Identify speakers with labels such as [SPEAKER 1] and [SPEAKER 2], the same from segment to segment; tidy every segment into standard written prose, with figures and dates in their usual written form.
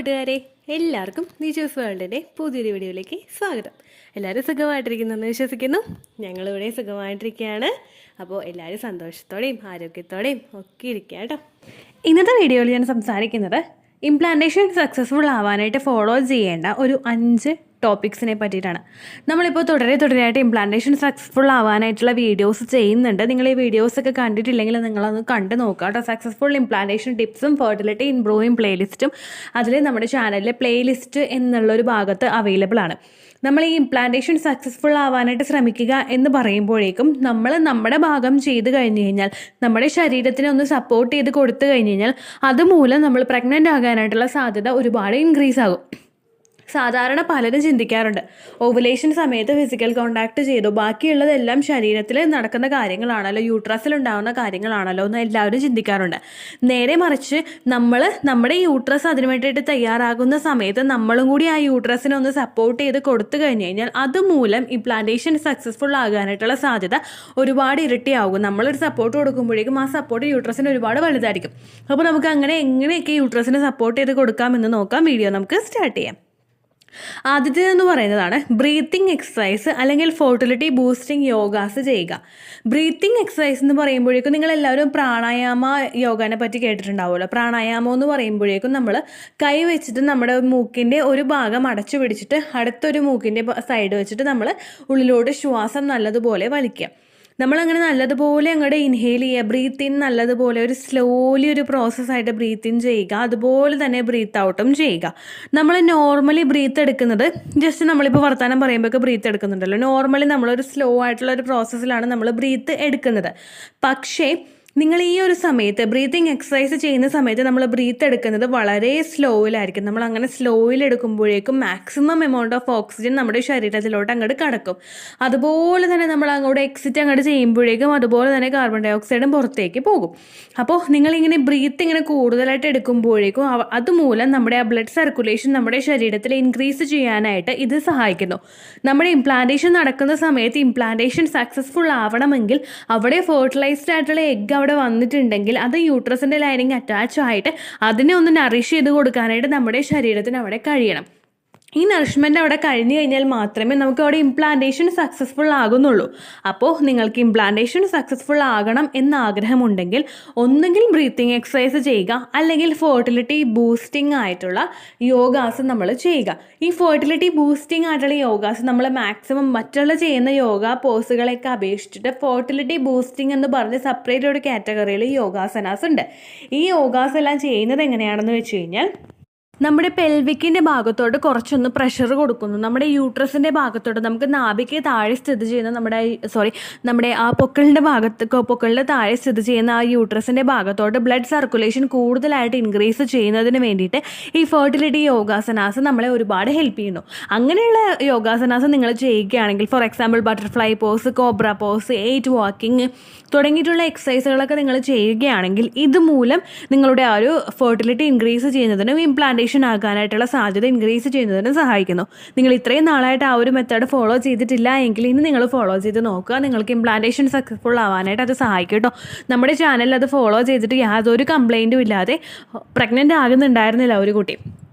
[SPEAKER 1] കൂട്ടുകാരെ, എല്ലാവർക്കും നിജൂസ് വേൾഡിൻ്റെ പുതിയൊരു വീഡിയോയിലേക്ക് സ്വാഗതം. എല്ലാവരും സുഖമായിട്ടിരിക്കുന്നെന്ന് വിശ്വസിക്കുന്നു. ഞങ്ങളിവിടെ സുഖമായിട്ടിരിക്കുകയാണ്. അപ്പോൾ എല്ലാവരും സന്തോഷത്തോടെയും ആരോഗ്യത്തോടെയും ഒക്കെ ഇരിക്കുക കേട്ടോ. ഇന്നത്തെ വീഡിയോയിൽ ഞാൻ സംസാരിക്കുന്നത് ഇംപ്ലാന്റേഷൻ സക്സസ്ഫുൾ ആവാനായിട്ട് ഫോളോ ചെയ്യേണ്ട ഒരു 5 ടോപ്പിക്സിനെ പറ്റിയിട്ടാണ്. നമ്മളിപ്പോൾ തുടരെയായിട്ട് ഇംപ്ലാന്റേഷൻ സക്സസ്ഫുൾ ആവാനായിട്ടുള്ള വീഡിയോസ് ചെയ്യുന്നുണ്ട്. നിങ്ങൾ ഈ വീഡിയോസൊക്കെ കണ്ടിട്ടില്ലെങ്കിൽ നിങ്ങളൊന്ന് കണ്ടു നോക്കുക കേട്ടോ. സക്സസ്ഫുൾ ഇംപ്ലാന്റേഷൻ ടിപ്സും ഫെർട്ടിലിറ്റി ഇംപ്രൂവിങ് പ്ലേലിസ്റ്റും അതിൽ നമ്മുടെ ചാനലിലെ പ്ലേലിസ്റ്റ് എന്നുള്ളൊരു ഭാഗത്ത് അവൈലബിൾ ആണ്. നമ്മൾ ഈ ഇംപ്ലാന്റേഷൻ സക്സസ്ഫുൾ ആവാനായിട്ട് ശ്രമിക്കുക എന്ന് പറയുമ്പോഴേക്കും നമ്മൾ നമ്മുടെ ഭാഗം ചെയ്ത് കഴിഞ്ഞ് കഴിഞ്ഞാൽ, നമ്മുടെ ശരീരത്തിനെ ഒന്ന് സപ്പോർട്ട് ചെയ്ത് കൊടുത്തു കഴിഞ്ഞ് കഴിഞ്ഞാൽ അതുമൂലം നമ്മൾ പ്രഗ്നൻ്റ് ആകാനായിട്ടുള്ള സാധ്യത ഒരുപാട് ഇൻക്രീസ് ആകും. സാധാരണ പലരും ചിന്തിക്കാറുണ്ട്, ഓവുലേഷൻ സമയത്ത് ഫിസിക്കൽ കോണ്ടാക്ട് ചെയ്തു, ബാക്കിയുള്ളതെല്ലാം ശരീരത്തിൽ നടക്കുന്ന കാര്യങ്ങളാണല്ലോ, യൂട്രസിൽ ഉണ്ടാകുന്ന കാര്യങ്ങളാണല്ലോ എന്ന് എല്ലാവരും ചിന്തിക്കാറുണ്ട്. നേരെ മറിച്ച് നമ്മുടെ യൂട്രസ് അതിനു വേണ്ടിയിട്ട് തയ്യാറാകുന്ന സമയത്ത് നമ്മളും കൂടി ആ യൂട്രസിനെ ഒന്ന് സപ്പോർട്ട് ചെയ്ത് കൊടുത്തു കഴിഞ്ഞ് കഴിഞ്ഞാൽ അതുമൂലം ഇംപ്ലാന്റേഷൻ സക്സസ്ഫുൾ ആകാനായിട്ടുള്ള സാധ്യത ഒരുപാട് ഇരട്ടിയാകും. നമ്മളൊരു സപ്പോർട്ട് കൊടുക്കുമ്പോഴേക്കും ആ സപ്പോർട്ട് യൂട്രസിന് ഒരുപാട് വലുതായിരിക്കും. അപ്പോൾ നമുക്ക് എങ്ങനെയൊക്കെ യൂട്രസിനെ സപ്പോർട്ട് ചെയ്ത് കൊടുക്കാമെന്ന് നോക്കാം. വീഡിയോ നമുക്ക് സ്റ്റാർട്ട് ചെയ്യാം. ആദ്യത്തേതെന്ന് പറയുന്നതാണ് ബ്രീത്തിങ് എക്സസൈസ് അല്ലെങ്കിൽ ഫെർട്ടിലിറ്റി ബൂസ്റ്റിംഗ് യോഗാസ് ചെയ്യുക. ബ്രീത്തിങ് എക്സസൈസ് എന്ന് പറയുമ്പോഴേക്കും നിങ്ങളെല്ലാവരും പ്രാണായാമ യോഗാനെ പറ്റി കേട്ടിട്ടുണ്ടാവുമല്ലോ. പ്രാണായാമം എന്ന് പറയുമ്പോഴേക്കും നമ്മൾ കൈ വെച്ചിട്ട് നമ്മുടെ മൂക്കിൻ്റെ ഒരു ഭാഗം അടച്ചു പിടിച്ചിട്ട് അടുത്തൊരു മൂക്കിൻ്റെ സൈഡ് വെച്ചിട്ട് നമ്മൾ ഉള്ളിലോട്ട് ശ്വാസം നല്ലതുപോലെ വലിക്കുക. നമ്മളങ്ങനെ നല്ലതുപോലെ അങ്ങോട്ട് ഇൻഹെയിൽ ചെയ്യുക. ബ്രീത്ത് ഇൻ നല്ലതുപോലെ ഒരു സ്ലോലി ഒരു പ്രോസസ്സായിട്ട് ബ്രീത്ത് ഇൻ ചെയ്യുക, അതുപോലെ തന്നെ ബ്രീത്ത് ഔട്ടും ചെയ്യുക. നമ്മൾ നോർമലി ബ്രീത്ത് എടുക്കുന്നത് ജസ്റ്റ് നമ്മളിപ്പോൾ വർത്തമാനം പറയുമ്പോഴൊക്കെ ബ്രീത്ത് എടുക്കുന്നുണ്ടല്ലോ, നോർമലി നമ്മളൊരു സ്ലോ ആയിട്ടുള്ള ഒരു പ്രോസസ്സിലാണ് നമ്മൾ ബ്രീത്ത് എടുക്കുന്നത്. പക്ഷേ നിങ്ങൾ ഈ ഒരു സമയത്ത് ബ്രീത്തിങ് എക്സസൈസ് ചെയ്യുന്ന സമയത്ത് നമ്മൾ ബ്രീത്ത് എടുക്കുന്നത് വളരെ സ്ലോയിലായിരിക്കും. നമ്മൾ അങ്ങനെ സ്ലോയിൽ എടുക്കുമ്പോഴേക്കും മാക്സിമം എമൗണ്ട് ഓഫ് ഓക്സിജൻ നമ്മുടെ ശരീരത്തിലോട്ട് അങ്ങോട്ട് കടക്കും. അതുപോലെ തന്നെ നമ്മൾ അങ്ങോട്ട് എക്സിറ്റ് അങ്ങോട്ട് ചെയ്യുമ്പോഴേക്കും അതുപോലെ തന്നെ കാർബൺ ഡൈ ഓക്സൈഡും പുറത്തേക്ക് പോകും. അപ്പോൾ നിങ്ങളിങ്ങനെ ബ്രീത്ത് ഇങ്ങനെ കൂടുതലായിട്ട് എടുക്കുമ്പോഴേക്കും അതുമൂലം നമ്മുടെ ആ ബ്ലഡ് സർക്കുലേഷൻ നമ്മുടെ ശരീരത്തിൽ ഇൻക്രീസ് ചെയ്യാനായിട്ട് ഇത് സഹായിക്കുന്നു. നമ്മുടെ ഇംപ്ലാന്റേഷൻ നടക്കുന്ന സമയത്ത് ഇംപ്ലാന്റേഷൻ സക്സസ്ഫുൾ ആവണമെങ്കിൽ അവിടെ ഫെർട്ടിലൈസ്ഡ് ആയിട്ടുള്ള എഗ് അവിടെ വന്നിട്ടുണ്ടെങ്കിൽ അത് യൂട്രസിൻ്റെ ലൈനിങ് അറ്റാച്ച് ആയിട്ട് അതിനെ ഒന്ന് നറിഷ് ചെയ്ത് കൊടുക്കാനായിട്ട് നമ്മുടെ ശരീരത്തിന് അവിടെ കഴിയണം. ഈ നറിഷ്മെൻ്റ് അവിടെ കഴിഞ്ഞു കഴിഞ്ഞാൽ മാത്രമേ നമുക്ക് അവിടെ ഇംപ്ലാന്റേഷൻ സക്സസ്ഫുൾ ആകുന്നുള്ളൂ. അപ്പോൾ നിങ്ങൾക്ക് ഇംപ്ലാന്റേഷൻ സക്സസ്ഫുൾ ആകണം എന്ന ആഗ്രഹമുണ്ടെങ്കിൽ ഒന്നുകിൽ ബ്രീത്തിങ് എക്സസൈസ് ചെയ്യുക, അല്ലെങ്കിൽ ഫെർട്ടിലിറ്റി ബൂസ്റ്റിംഗ് ആയിട്ടുള്ള യോഗാസ് നമ്മൾ ചെയ്യുക. ഈ ഫെർട്ടിലിറ്റി ബൂസ്റ്റിംഗ് ആയിട്ടുള്ള യോഗാസ് നമ്മൾ മാക്സിമം മറ്റുള്ള ചെയ്യുന്ന യോഗ പോസുകളെയൊക്കെ അപേക്ഷിച്ചിട്ട് ഫെർട്ടിലിറ്റി ബൂസ്റ്റിംഗ് എന്ന് പറഞ്ഞ് സെപ്പറേറ്റ് ഒരു കാറ്റഗറിയിൽ യോഗാസനാസ് ഉണ്ട്. ഈ യോഗാസ് എല്ലാം ചെയ്യുന്നത് എങ്ങനെയാണെന്ന് വെച്ച് കഴിഞ്ഞാൽ, നമ്മുടെ പെൽവിക്കിൻ്റെ ഭാഗത്തോട്ട് കുറച്ചൊന്ന് പ്രഷർ കൊടുക്കുന്നു. നമ്മുടെ യൂട്രസിൻ്റെ ഭാഗത്തോട്ട് നമുക്ക് നാഭിക്ക് താഴെ സ്ഥിതി ചെയ്യുന്ന നമ്മുടെ ആ പൊക്കിളിൻ്റെ താഴെ സ്ഥിതി ചെയ്യുന്ന ആ യൂട്രസിൻ്റെ ഭാഗത്തോട്ട് ബ്ലഡ് സർക്കുലേഷൻ കൂടുതലായിട്ട് ഇൻക്രീസ് ചെയ്യുന്നതിന് വേണ്ടിയിട്ട് ഈ ഫെർട്ടിലിറ്റി യോഗാസനാസ് നമ്മളെ ഒരുപാട് ഹെൽപ്പ് ചെയ്യുന്നു. അങ്ങനെയുള്ള യോഗാസനാസ് നിങ്ങൾ ചെയ്യുകയാണെങ്കിൽ, for example butterfly pose, cobra pose, 8 walking തുടങ്ങിയിട്ടുള്ള എക്സസൈസുകളൊക്കെ നിങ്ങൾ ചെയ്യുകയാണെങ്കിൽ ഇതുമൂലം നിങ്ങളുടെ ആ ഒരു ഫെർട്ടിലിറ്റി ഇൻക്രീസ് ചെയ്യുന്നതിനും ഇംപ്ലാന്റേഷൻ ആകാനായിട്ടുള്ള സാധ്യത ഇൻക്രീസ് ചെയ്യുന്നതിനും സഹായിക്കുന്നു. നിങ്ങൾ ഇത്രയും നാളായിട്ട് ആ ഒരു മെത്തേഡ് ഫോളോ ചെയ്തിട്ടില്ല എങ്കിൽ ഇന്ന് നിങ്ങൾ ഫോളോ ചെയ്ത് നോക്കുക. നിങ്ങൾക്ക് ഇംപ്ലാന്റേഷൻ സക്സസ്ഫുൾ ആവാനായിട്ട് അത് സഹായിക്കും കേട്ടോ. നമ്മുടെ ചാനലിൽ അത് ഫോളോ ചെയ്തിട്ട് യാതൊരു കംപ്ലൈൻറ്റും ഇല്ലാതെ പ്രഗ്നൻ്റ് ആകുന്നുണ്ടായിരുന്നില്ല ഒരു കുട്ടി.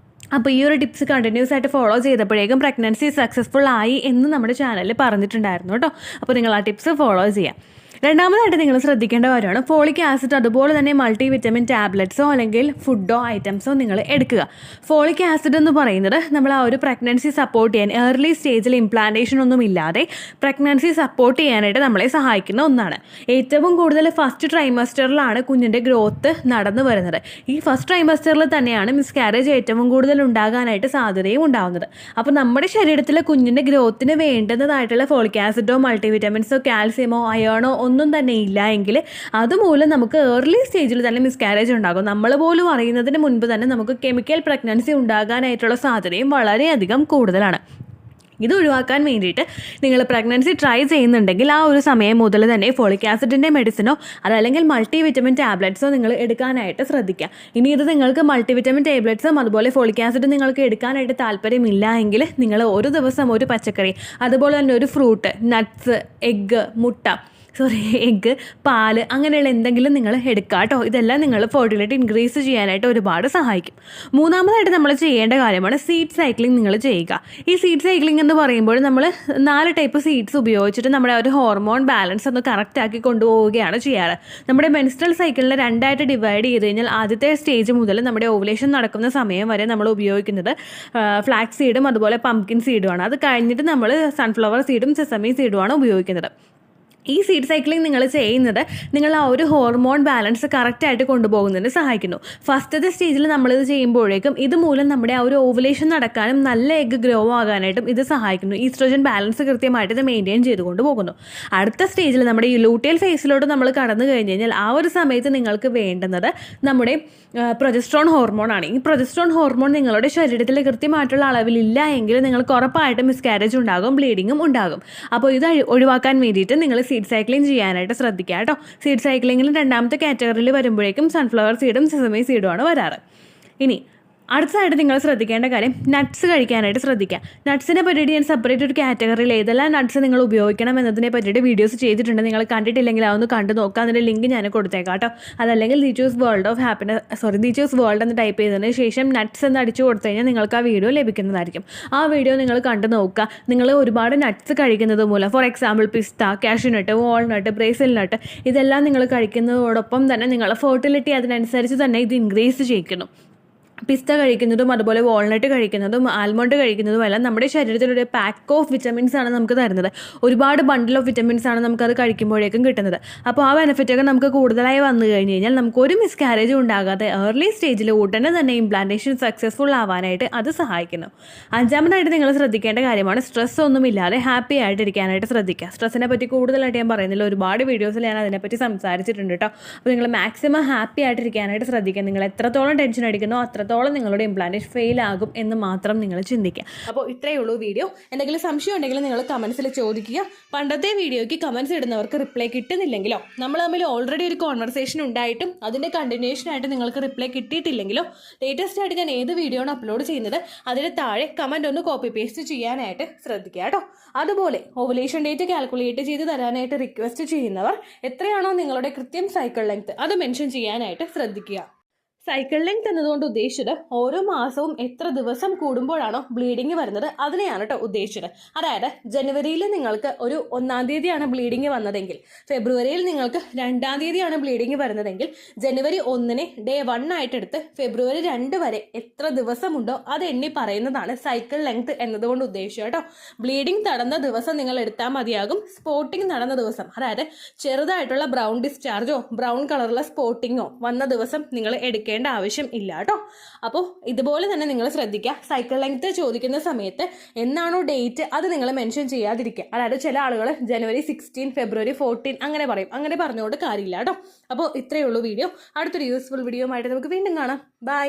[SPEAKER 1] അപ്പോൾ ഈ ഒരു ടിപ്സ് കണ്ടിന്യൂസ് ആയിട്ട് ഫോളോ ചെയ്തപ്പോഴേക്കും പ്രഗ്നൻസി സക്സസ്ഫുൾ ആയി എന്ന് നമ്മുടെ ചാനലിൽ പറഞ്ഞിട്ടുണ്ടായിരുന്നു കേട്ടോ. അപ്പോൾ നിങ്ങൾ ആ ടിപ്സ് ഫോളോ ചെയ്യാം. രണ്ടാമതായിട്ട് നിങ്ങൾ ശ്രദ്ധിക്കേണ്ട കാര്യമാണ് ഫോളിക് ആസിഡ്, അതുപോലെ തന്നെ മൾട്ടി വിറ്റമിൻ ടാബ്ലറ്റ്സോ അല്ലെങ്കിൽ ഫുഡോ ഐറ്റംസോ നിങ്ങൾ എടുക്കുക. ഫോളിക് ആസിഡ് എന്ന് പറയുന്നത് നമ്മൾ ആ ഒരു പ്രഗ്നൻസി സപ്പോർട്ട് ചെയ്യാൻ, ഏർലി സ്റ്റേജിൽ ഇംപ്ലാന്റേഷൻ ഒന്നും ഇല്ലാതെ പ്രഗ്നൻസി സപ്പോർട്ട് ചെയ്യാനായിട്ട് നമ്മളെ സഹായിക്കുന്ന ഒന്നാണ്. ഏറ്റവും കൂടുതൽ ഫസ്റ്റ് ട്രൈമസ്റ്ററിലാണ് കുഞ്ഞിൻ്റെ ഗ്രോത്ത് നടന്നു വരുന്നത്. ഈ ഫസ്റ്റ് ട്രൈമസ്റ്ററിൽ തന്നെയാണ് മിസ്കാരേജ് ഏറ്റവും കൂടുതൽ ഉണ്ടാകാനായിട്ട് സാധ്യതയും ഉണ്ടാകുന്നത്. അപ്പോൾ നമ്മുടെ ശരീരത്തിലെ കുഞ്ഞിൻ്റെ ഗ്രോത്തിന് വേണ്ടുന്നതായിട്ടുള്ള ഫോളിക് ആസിഡോ മൾട്ടി വിറ്റമിൻസോ കാൽസ്യമോ അയേണോ ഒന്നും തന്നെ ഇല്ല എങ്കിൽ അതുമൂലം നമുക്ക് ഏർലി സ്റ്റേജിൽ തന്നെ മിസ്കാരേജ് ഉണ്ടാകും. നമ്മൾ പോലും അറിയുന്നതിന് മുൻപ് തന്നെ നമുക്ക് കെമിക്കൽ പ്രഗ്നൻസി ഉണ്ടാകാനായിട്ടുള്ള സാധ്യതയും വളരെയധികം കൂടുതലാണ്. ഇത് ഒഴിവാക്കാൻ വേണ്ടിയിട്ട് നിങ്ങൾ പ്രഗ്നൻസി ട്രൈ ചെയ്യുന്നുണ്ടെങ്കിൽ ആ ഒരു സമയം മുതൽ തന്നെ ഫോളിക് ആസിഡിൻ്റെ മെഡിസിനോ അതല്ലെങ്കിൽ മൾട്ടി വിറ്റമിൻ ടാബ്ലറ്റ്സോ നിങ്ങൾ എടുക്കാനായിട്ട് ശ്രദ്ധിക്കുക. ഇനി ഇത് നിങ്ങൾക്ക് മൾട്ടി വിറ്റമിൻ ടാബ്ലറ്റ്സും അതുപോലെ ഫോളിക് ആസിഡ് നിങ്ങൾക്ക് എടുക്കാനായിട്ട് താല്പര്യമില്ല എങ്കിൽ നിങ്ങൾ ഒരു ദിവസം ഒരു പച്ചക്കറി, അതുപോലെ തന്നെ ഒരു ഫ്രൂട്ട്, നട്ട്സ്, എഗ്ഗ്, മുട്ട, എഗ്ഗ്, പാല് അങ്ങനെയുള്ള എന്തെങ്കിലും നിങ്ങൾ എടുക്കുക കേട്ടോ. ഇതെല്ലാം നിങ്ങൾ ഫെർട്ടിലിറ്റി ഇൻക്രീസ് ചെയ്യാനായിട്ട് ഒരുപാട് സഹായിക്കും. മൂന്നാമതായിട്ട് നമ്മൾ ചെയ്യേണ്ട കാര്യമാണ് സീഡ് സൈക്ലിംഗ് നിങ്ങൾ ചെയ്യുക. ഈ സീഡ് സൈക്ലിംഗ് എന്ന് പറയുമ്പോൾ നമ്മൾ 4 ടൈപ്പ് സീഡ്സ് ഉപയോഗിച്ചിട്ട് നമ്മുടെ ഒരു ഹോർമോൺ ബാലൻസ് ഒന്ന് കറക്റ്റ് ആക്കി കൊണ്ടുപോവുകയാണ് ചെയ്യാറ്. നമ്മുടെ മെൻസ്ട്രൽ സൈക്കിളിനെ 2ആയിട്ട് ഡിവൈഡ് ചെയ്ത് കഴിഞ്ഞാൽ ആദ്യത്തെ സ്റ്റേജ് മുതൽ നമ്മുടെ ഓവുലേഷൻ നടക്കുന്ന സമയം വരെ നമ്മൾ ഉപയോഗിക്കുന്നത് ഫ്ലാക്സ് സീഡും അതുപോലെ പംകിൻ സീഡുമാണ്. അത് കഴിഞ്ഞിട്ട് നമ്മൾ സൺഫ്ലവർ സീഡും സെസമി സീഡുമാണ് ഉപയോഗിക്കുന്നത്. ഈ സീഡ് സൈക്ലിംഗ് നിങ്ങൾ ചെയ്യുന്നത് നിങ്ങൾ ആ ഒരു ഹോർമോൺ ബാലൻസ് കറക്റ്റായിട്ട് കൊണ്ടുപോകുന്നതിന് സഹായിക്കുന്നു. ഫസ്റ്റത്തെ സ്റ്റേജിൽ നമ്മളിത് ചെയ്യുമ്പോഴേക്കും ഇതുമൂലം നമ്മുടെ ആ ഒരു ഓവുലേഷൻ നടക്കാനും നല്ല എഗ്ഗ് ഗ്രോ ആകാനായിട്ടും ഇത് സഹായിക്കുന്നു. ഈസ്ട്രോജൻ ബാലൻസ് കൃത്യമായിട്ട് ഇത് മെയിൻറ്റെയിൻ ചെയ്തുകൊണ്ട് പോകുന്നു. അടുത്ത സ്റ്റേജിൽ നമ്മുടെ ഈ ലൂട്ടിയൽ ഫേസിലോട്ട് നമ്മൾ കടന്നു കഴിഞ്ഞ് കഴിഞ്ഞാൽ ആ ഒരു സമയത്ത് നിങ്ങൾക്ക് വേണ്ടുന്നത് നമ്മുടെ പ്രൊജസ്ട്രോൺ ഹോർമോൺ ആണ്. ഈ പ്രൊജസ്ട്രോൺ ഹോർമോൺ നിങ്ങളുടെ ശരീരത്തിൽ കൃത്യമായിട്ടുള്ള അളവിലില്ല എങ്കിൽ നിങ്ങൾക്ക് ഉറപ്പായിട്ടും മിസ്കാരേജ് ഉണ്ടാകും, ബ്ലീഡിങ്ങും ഉണ്ടാകും. അപ്പോൾ ഇത് ഒഴിവാക്കാൻ വേണ്ടിയിട്ട് നിങ്ങൾ സീഡ് സൈക്ലിംഗ് ചെയ്യാനായിട്ട് ശ്രദ്ധിക്കുക കേട്ടോ. സീഡ് സൈക്ലിങ്ങിൽ 2ാമത്തെ കാറ്റഗറിയിൽ വരുമ്പോഴേക്കും സൺഫ്ലവർ സീഡും സെസമി സീഡുമാണ് വരാറ്. ഇനി അടുത്തതായിട്ട് നിങ്ങൾ ശ്രദ്ധിക്കേണ്ട കാര്യം നട്ട്സ് കഴിക്കാനായിട്ട് ശ്രദ്ധിക്കുക. നട്ട്സിനെ പറ്റിയിട്ട് ഞാൻ സെപ്പറേറ്റ് ഒരു കാറ്റഗറിയിൽ ഏതെല്ലാം നട്ട്സ് നിങ്ങൾ ഉപയോഗിക്കണം എന്നതിനെ പറ്റിയിട്ട് വീഡിയോസ് ചെയ്തിട്ടുണ്ട്. നിങ്ങൾ കണ്ടിട്ടില്ലെങ്കിൽ അതൊന്ന് കണ്ടു നോക്കുക. അതിൻ്റെ ലിങ്ക് ഞാൻ കൊടുത്തേക്കാം കേട്ടോ. അതല്ലെങ്കിൽ ദീച്ചൂസ് വേൾഡ് എന്ന് ടൈപ്പ് ചെയ്തതിന് ശേഷം നട്ട്സ് എന്ന് അടിച്ചു കൊടുത്തു കഴിഞ്ഞാൽ നിങ്ങൾക്ക് ആ വീഡിയോ ലഭിക്കുന്നതായിരിക്കും. ആ വീഡിയോ നിങ്ങൾ കണ്ടു നോക്കുക. നിങ്ങൾ ഒരുപാട് നട്ട്സ് കഴിക്കുന്നത് മൂലം, for example pista, cashew nut, walnut, Brazil nut, ഇതെല്ലാം നിങ്ങൾ കഴിക്കുന്നതോടൊപ്പം തന്നെ നിങ്ങളുടെ ഫെർട്ടിലിറ്റി അതിനനുസരിച്ച് തന്നെ ഇത് ഇൻക്രീസ് ചെയ്യിക്കുന്നു. പിസ്ത കഴിക്കുന്നതും അതുപോലെ വാൾനട്ട് കഴിക്കുന്നതും ആൽമണ്ട് കഴിക്കുന്നതും എല്ലാം നമ്മുടെ ശരീരത്തിലൊരു പാക്ക് ഓഫ് വിറ്റമിൻസ് ആണ് നമുക്ക് തരുന്നത്. ഒരുപാട് ബണ്ടിൽ ഓഫ് വിറ്റമിൻസ് ആണ് നമുക്കത് കഴിക്കുമ്പോഴേക്കും കിട്ടുന്നത്. അപ്പോൾ ആ ബെനിഫിറ്റൊക്കെ നമുക്ക് കൂടുതലായി വന്നു കഴിഞ്ഞ് കഴിഞ്ഞാൽ നമുക്ക് ഒരു മിസ്കാരേജും ഉണ്ടാകാതെ ഏർലി സ്റ്റേജിൽ ഉടനെ തന്നെ ഇംപ്ലാന്റേഷൻ സക്സസ്ഫുൾ ആവാനായിട്ട് അത് സഹായിക്കുന്നു. 5ാമതായിട്ട് നിങ്ങൾ ശ്രദ്ധിക്കേണ്ട കാര്യമാണ് സ്ട്രെസ് ഒന്നുമില്ലാതെ ഹാപ്പി ആയിട്ടിരിക്കാനായിട്ട് ശ്രദ്ധിക്കുക. സ്ട്രെസ്സിനെ പറ്റി കൂടുതലായിട്ട് ഞാൻ പറയുന്നില്ല, ഒരുപാട് വീഡിയോസിൽ ഞാൻ അതിനെപ്പറ്റി സംസാരിച്ചിട്ടുണ്ട് കേട്ടോ. അപ്പോൾ നിങ്ങൾ മാക്സിമം ഹാപ്പി ആയിട്ടിരിക്കാനായിട്ട് ശ്രദ്ധിക്കുക. നിങ്ങൾ എത്രത്തോളം ടെൻഷൻ അടിക്കുന്നോ അത്രത്തോളം നിങ്ങളുടെ ഇംപ്ലാന്റേഷൻ ഫെയിൽ ആകും എന്ന് മാത്രം നിങ്ങൾ ചിന്തിക്കുക. അപ്പോൾ ഇത്രയേ ഉള്ളൂ വീഡിയോ. എന്തെങ്കിലും സംശയം ഉണ്ടെങ്കിൽ നിങ്ങൾ കമൻസിൽ ചോദിക്കുക. പണ്ടത്തെ വീഡിയോയ്ക്ക് കമൻസ് ഇടുന്നവർക്ക് റിപ്ലൈ കിട്ടുന്നില്ലെങ്കിലോ, നമ്മൾ തമ്മിൽ ഓൾറെഡി ഒരു കോൺവെർസേഷൻ ഉണ്ടായിട്ടും അതിൻ്റെ കണ്ടിന്യൂഷൻ ആയിട്ട് നിങ്ങൾക്ക് റിപ്ലൈ കിട്ടിയിട്ടില്ലെങ്കിലോ, ലേറ്റസ്റ്റ് ആയിട്ട് ഞാൻ ഏത് വീഡിയോ ആണ് അപ്ലോഡ് ചെയ്യുന്നത് അതിന് താഴെ കമൻറ്റ് ഒന്ന് കോപ്പി പേസ്റ്റ് ചെയ്യാനായിട്ട് ശ്രദ്ധിക്കുക കേട്ടോ. അതുപോലെ ഓവുലേഷൻ ഡേറ്റ് കാൽക്കുലേറ്റ് ചെയ്ത് തരാനായിട്ട് റിക്വസ്റ്റ് ചെയ്യുന്നവർ എത്രയാണോ നിങ്ങളുടെ കൃത്യം സൈക്കിൾ ലെങ്ത് അത് മെൻഷൻ ചെയ്യാനായിട്ട് ശ്രദ്ധിക്കുക. സൈക്കിൾ ലെങ്ത് എന്നതുകൊണ്ട് ഉദ്ദേശിച്ചത് ഓരോ മാസവും എത്ര ദിവസം കൂടുമ്പോഴാണോ ബ്ലീഡിങ് വരുന്നത് അതിനെയാണ് കേട്ടോ ഉദ്ദേശിച്ചത്. അതായത് ജനുവരിയിൽ നിങ്ങൾക്ക് ഒരു 1-ാം തീയതിയാണ് ബ്ലീഡിങ് വന്നതെങ്കിൽ, ഫെബ്രുവരിയിൽ നിങ്ങൾക്ക് 2-ാം തീയതിയാണ് ബ്ലീഡിങ് വരുന്നതെങ്കിൽ, ജനുവരി 1-നെ ഡേ 1 ആയിട്ടെടുത്ത് ഫെബ്രുവരി 2 വരെ എത്ര ദിവസമുണ്ടോ അത് എണ്ണി പറയുന്നതാണ് സൈക്കിൾ ലെങ്ത് എന്നതുകൊണ്ട് ഉദ്ദേശിച്ചത് കേട്ടോ. ബ്ലീഡിങ് നടന്ന ദിവസം നിങ്ങൾ എടുത്താൽ മതിയാകും. സ്പോട്ടിങ് നടന്ന ദിവസം, അതായത് ചെറുതായിട്ടുള്ള ബ്രൗൺ ഡിസ്ചാർജോ ബ്രൗൺ കളറുള്ള സ്പോട്ടിങ്ങോ വന്ന ദിവസം നിങ്ങൾ എടുക്കേണ്ട ആവശ്യം ഇല്ല കേട്ടോ. അപ്പോൾ ഇതുപോലെ തന്നെ നിങ്ങൾ ശ്രദ്ധിക്കുക. സൈക്കിൾ ലെങ്ത് ചോദിക്കുന്ന സമയത്ത് എന്നാണോ ഡേറ്റ് അത് നിങ്ങൾ മെൻഷൻ ചെയ്യാതിരിക്കുക. അതായത് ചില ആളുകൾ ജനുവരി 16, ഫെബ്രുവരി 14 അങ്ങനെ പറയും. അങ്ങനെ പറഞ്ഞുകൊണ്ട് കാര്യമില്ല കേട്ടോ. അപ്പോൾ ഇത്രയേ ഉള്ളൂ വീഡിയോ. അടുത്തൊരു യൂസ്ഫുൾ വീഡിയോ ആയിട്ട് നമുക്ക് വീണ്ടും കാണാം. ബൈ.